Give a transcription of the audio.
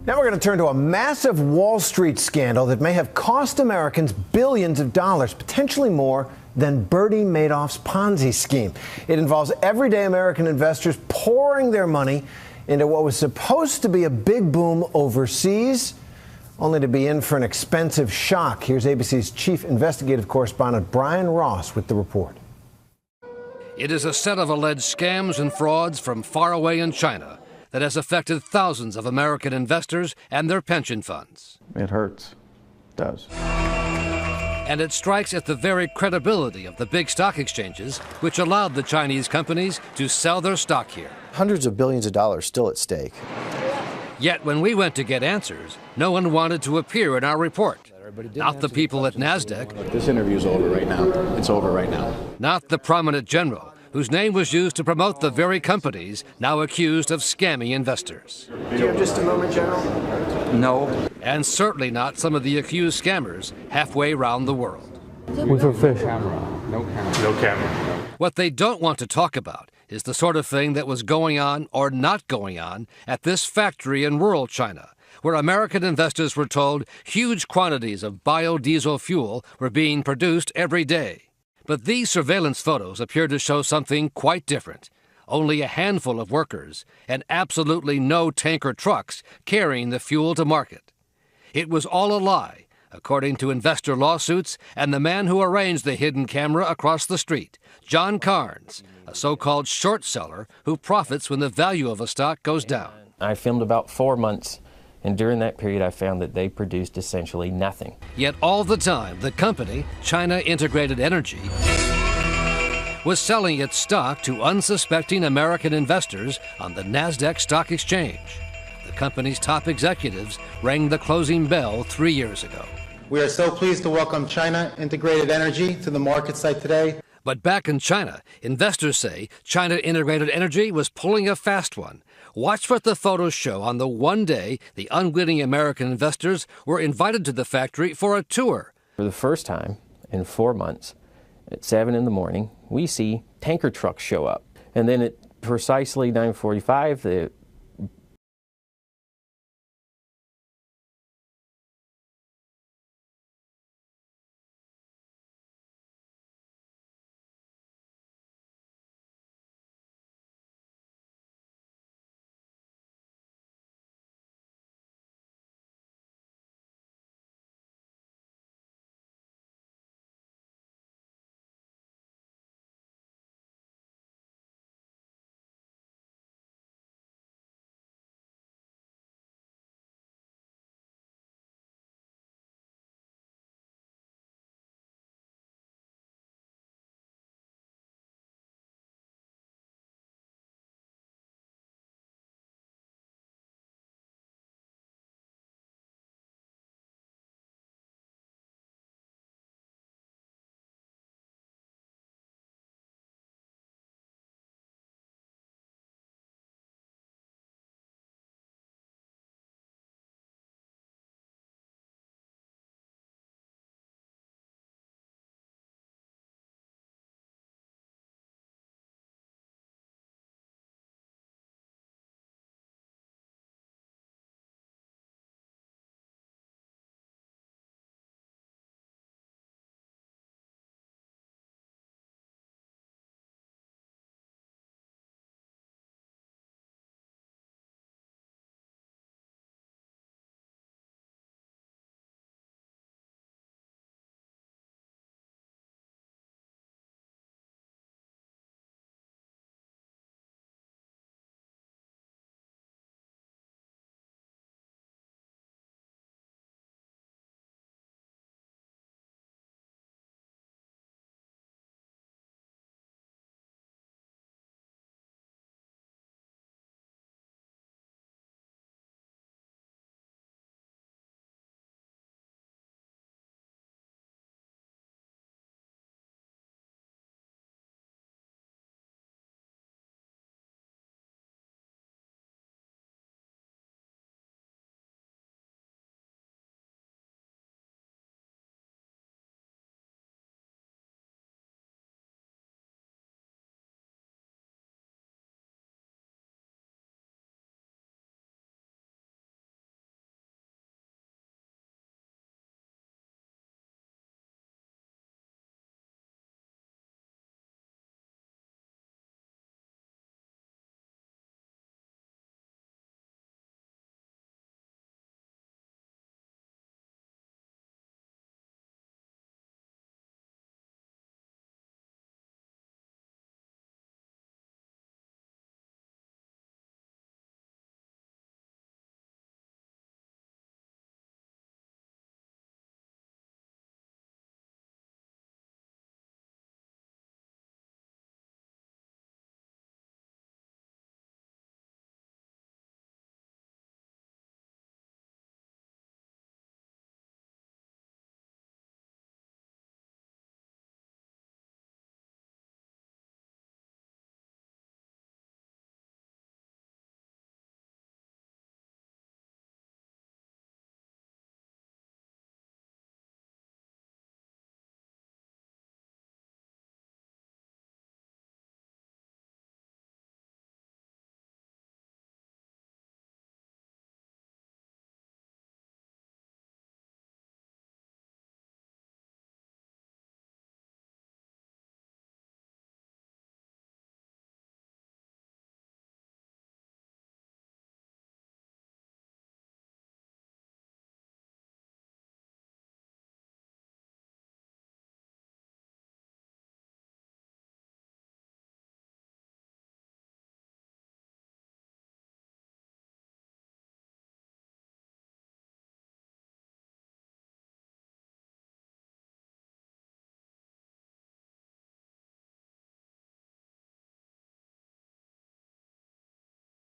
Now we're going to turn to a massive Wall Street scandal that may have cost Americans billions of dollars, potentially more than Bernie Madoff's Ponzi scheme. It involves everyday American investors pouring their money into what was supposed to be a big boom overseas, only to be in for an expensive shock. Here's ABC's chief investigative correspondent Brian Ross with the report. It is a set of alleged scams and frauds from far away in China that has affected thousands of American investors and their pension funds. It hurts. It does. And it strikes at the very credibility of the big stock exchanges, which allowed the Chinese companies to sell their stock here. Hundreds of billions of dollars still at stake. Yet when we went to get answers, no one wanted to appear in our report. Not the people at NASDAQ. This interview's over right now. It's over right now. Not the prominent general, whose name was used to promote the very companies now accused of scamming investors. Do you have just a moment, General? No. And certainly not some of the accused scammers halfway around the world. With a fish camera. No camera. No camera. What they don't want to talk about is the sort of thing that was going on or not going on at this factory in rural China, where American investors were told huge quantities of biodiesel fuel were being produced every day. But these surveillance photos appear to show something quite different. Only a handful of workers and absolutely no tanker trucks carrying the fuel to market. It was all a lie, according to investor lawsuits and the man who arranged the hidden camera across the street, John Carnes, a so-called short seller who profits when the value of a stock goes down. I filmed about 4 months. And during that period, I found that they produced essentially nothing. Yet all the time, the company, China Integrated Energy, was selling its stock to unsuspecting American investors on the NASDAQ stock exchange. The company's top executives rang the closing bell 3 years ago. We are so pleased to welcome China Integrated Energy to the market site today. But back in China, investors say China Integrated Energy was pulling a fast one. Watch what the photos show on the one day the unwitting American investors were invited to the factory for a tour. For the first time in 4 months, at 7 in the morning, we see tanker trucks show up. And then at precisely 9:45, the